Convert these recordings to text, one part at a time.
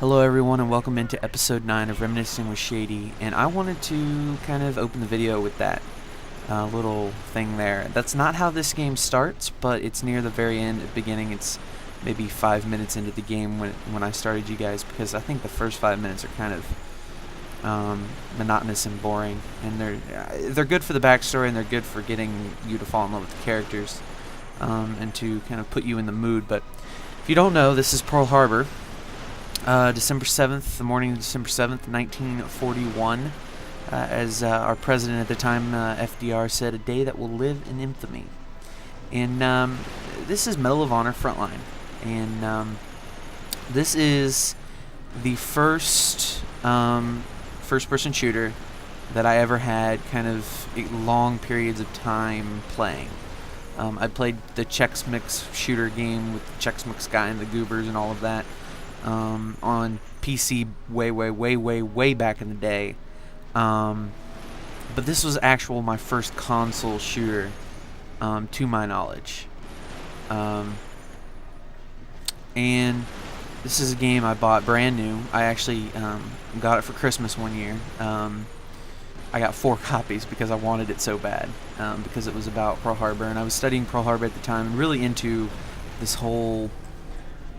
Hello everyone and welcome into episode 9 of Reminiscing with Shady, and I wanted to kind of open the video with that little thing there. That's not how this game starts, but it's near the very end, beginning. It's maybe 5 minutes into the game when I started you guys, because I think the first 5 minutes are kind of monotonous and boring, and they're good for the backstory, and they're good for getting you to fall in love with the characters and to kind of put you in the mood. But if you don't know, this is Pearl Harbor. December 7th, the morning of December 7th, 1941, as our president at the time, FDR, said, "A day that will live in infamy." And this is Medal of Honor Frontline, and this is the first first-person shooter that I ever had kind of long periods of time playing. I played the Chex Mix shooter game with the Chex Mix guy and the goobers and all of that. On PC way back in the day, but this was my first console shooter, to my knowledge, and this is a game I bought brand new. I actually got it for Christmas one year. I got 4 copies because I wanted it so bad, because it was about Pearl Harbor, and I was studying Pearl Harbor at the time and really into this whole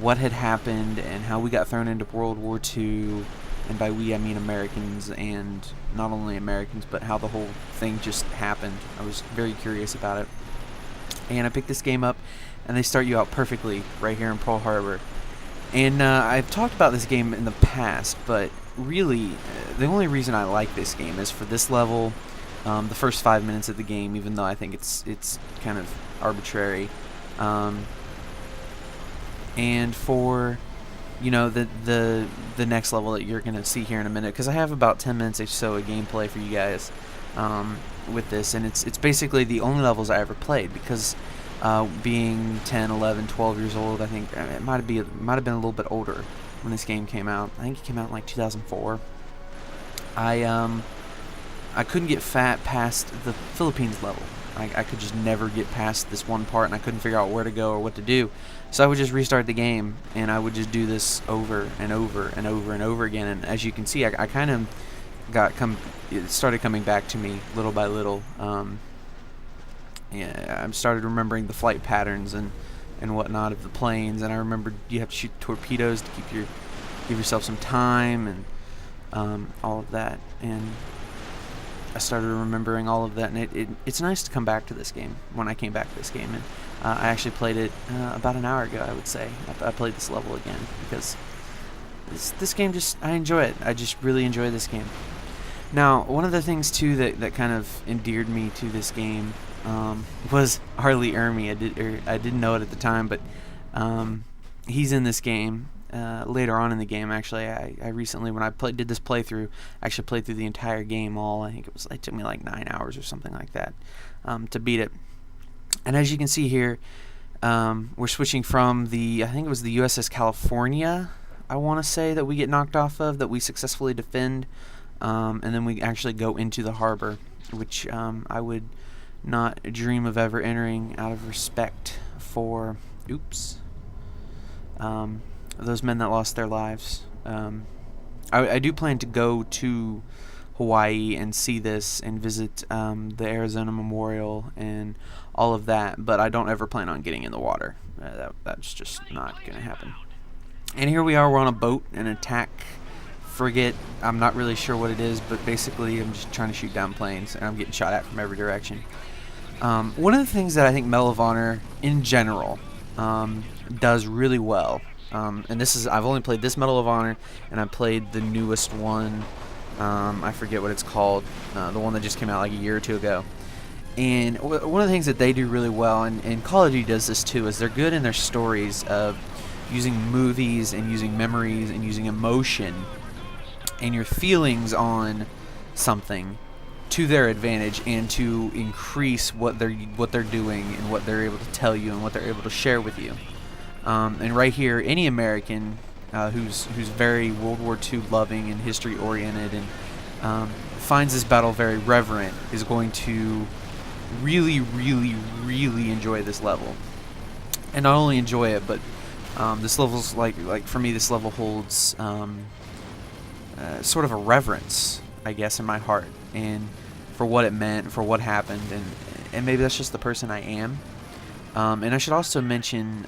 what had happened and how we got thrown into World War II, and by we I mean Americans, and not only Americans, but how the whole thing just happened. I was very curious about it, and I picked this game up, and they start you out perfectly right here in Pearl Harbor. And I've talked about this game in the past, but really the only reason I like this game is for this level, the first 5 minutes of the game, even though I think it's kind of arbitrary. And for, you know, the next level that you're gonna see here in a minute, because I have about 10 minutes or so of gameplay for you guys with this, and it's basically the only levels I ever played, because being 10, 11, 12 years old, I think it might have been a little bit older when this game came out. I think it came out in like 2004. I couldn't get past the Philippines level. I could just never get past this one part, and I couldn't figure out where to go or what to do. So I would just restart the game, and I would just do this over and over and over and over again. And as you can see, I kind of it started coming back to me little by little. Yeah, I started remembering the flight patterns and whatnot of the planes, and I remembered you have to shoot torpedoes to give yourself some time, and all of that. And I started remembering all of that, and it's nice to come back to this game when I came back to this game. And I actually played it about an hour ago, I would say. I played this level again because this game, I enjoy it. I just really enjoy this game. Now, one of the things too that kind of endeared me to this game was Harley Ermy. I didn't know it at the time, but he's in this game. Later on in the game, actually, I recently, when I did this playthrough, I actually played through the entire game all. I think it took me like 9 hours or something like that to beat it. And as you can see here, we're switching from I think it was the USS California, I want to say, that we get knocked off of, that we successfully defend, and then we actually go into the harbor, which I would not dream of ever entering out of respect for, those men that lost their lives. I do plan to go to Hawaii and see this and visit the Arizona Memorial and all of that, but I don't ever plan on getting in the water. That's just not going to happen. And here we are, we're on a boat, an attack frigate. I'm not really sure what it is, but basically I'm just trying to shoot down planes, and I'm getting shot at from every direction. One of the things that I think Medal of Honor in general does really well, and I've only played this Medal of Honor, and I played the newest one. I forget what it's called, the one that just came out like a year or two ago. And one of the things that they do really well, and Call of Duty does this too, is they're good in their stories of using movies and using memories and using emotion and your feelings on something to their advantage, and to increase what they're doing and what they're able to tell you and what they're able to share with you. And right here, any American who's very World War II loving and history oriented and finds this battle very reverent is going to really enjoy this level. And not only enjoy it, but This level's like for me, this level holds sort of a reverence, I guess, in my heart, and for what it meant, for what happened, and maybe that's just the person I am. And I should also mention,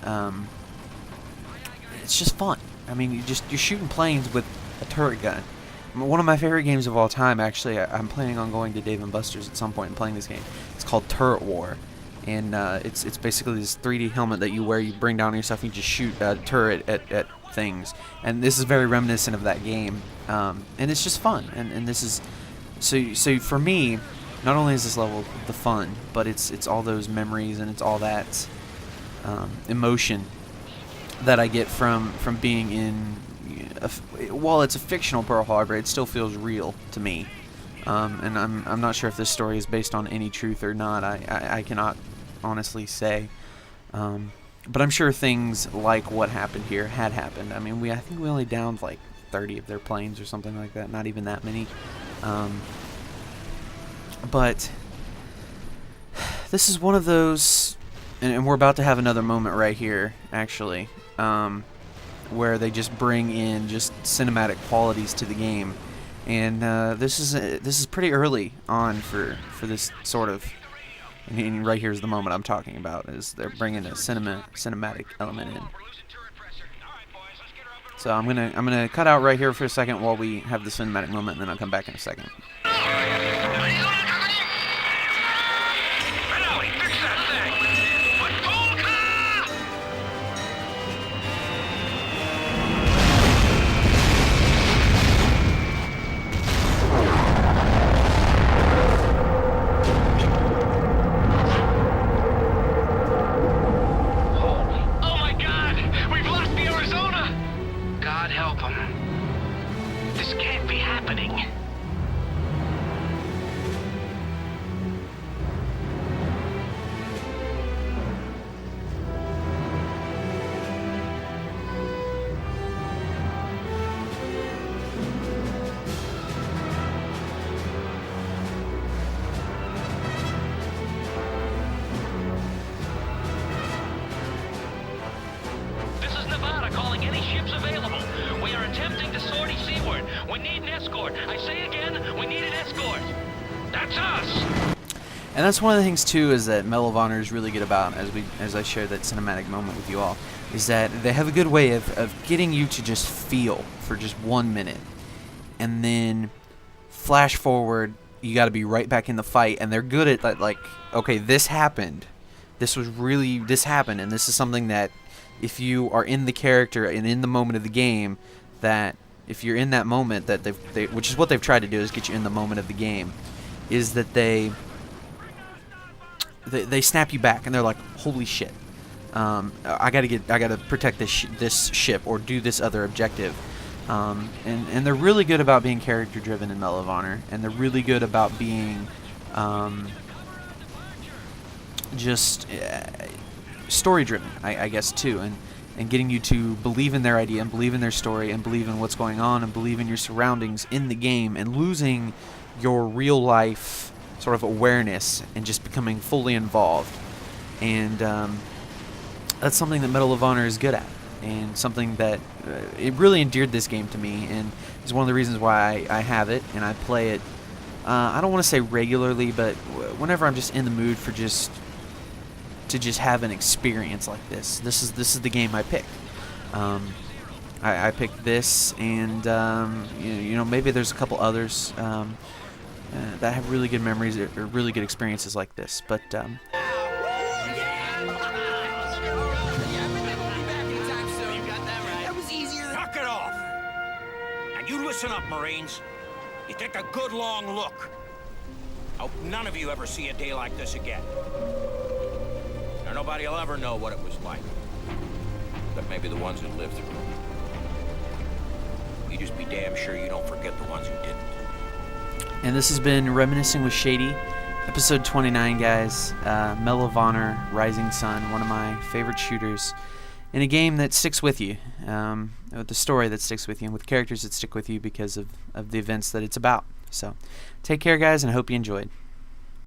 it's just fun. I mean, you're shooting planes with a turret gun. One of my favorite games of all time, actually. I'm planning on going to Dave & Buster's at some point and playing this game. It's called Turret War, and it's basically this 3D helmet that you wear. You bring down on yourself, and you just shoot a turret at things. And this is very reminiscent of that game, and it's just fun. And this is so for me. Not only is this level the fun, but it's all those memories, and it's all that emotion that I get from being in. While it's a fictional Pearl Harbor, it still feels real to me, and I'm not sure if this story is based on any truth or not. I cannot honestly say, but I'm sure things like what happened here had happened. I mean, I think we only downed like 30 of their planes or something like that. Not even that many. But this is one of those, and we're about to have another moment right here, actually, where they just bring in just cinematic qualities to the game, and this is pretty early on for this sort of. And right here's the moment I'm talking about, is they're bringing a cinematic element in. So I'm gonna cut out right here for a second while we have the cinematic moment, and then I'll come back in a second. And that's one of the things too, is that Medal of Honor is really good about, as I share that cinematic moment with you all, is that they have a good way of getting you to just feel for just 1 minute, and then flash forward, you got to be right back in the fight, and they're good at that, like, okay, this happened, this happened, and this is something that if you are in the character and in the moment of the game, that if you're in that moment, that which is what they've tried to do, is get you in the moment of the game, is that they snap you back, and they're like, holy shit, I gotta protect this ship, or do this other objective, and they're really good about being character driven in Medal of Honor, and they're really good about being just story driven, I guess too, and getting you to believe in their idea, and believe in their story, and believe in what's going on, and believe in your surroundings in the game, and losing your real life sort of awareness and just becoming fully involved. And that's something that Medal of Honor is good at, and something that it really endeared this game to me, and is one of the reasons why I have it and I play it. I don't want to say regularly, but whenever I'm just in the mood for just have an experience like this is the game I pick. I picked this, and you know, maybe there's a couple others that have really good memories or really good experiences like this, but Knock it off! And you listen up, Marines. You take a good long look. Hope none of you ever see a day like this again. Now, nobody will ever know what it was like, but maybe the ones that lived through it. You just be damn sure you don't forget the ones who didn't. And this has been Reminiscing with Shady, episode 29, guys. Medal of Honor, Rising Sun, one of my favorite shooters, in a game that sticks with you, with the story that sticks with you, and with characters that stick with you because of the events that it's about. So, take care, guys, and I hope you enjoyed.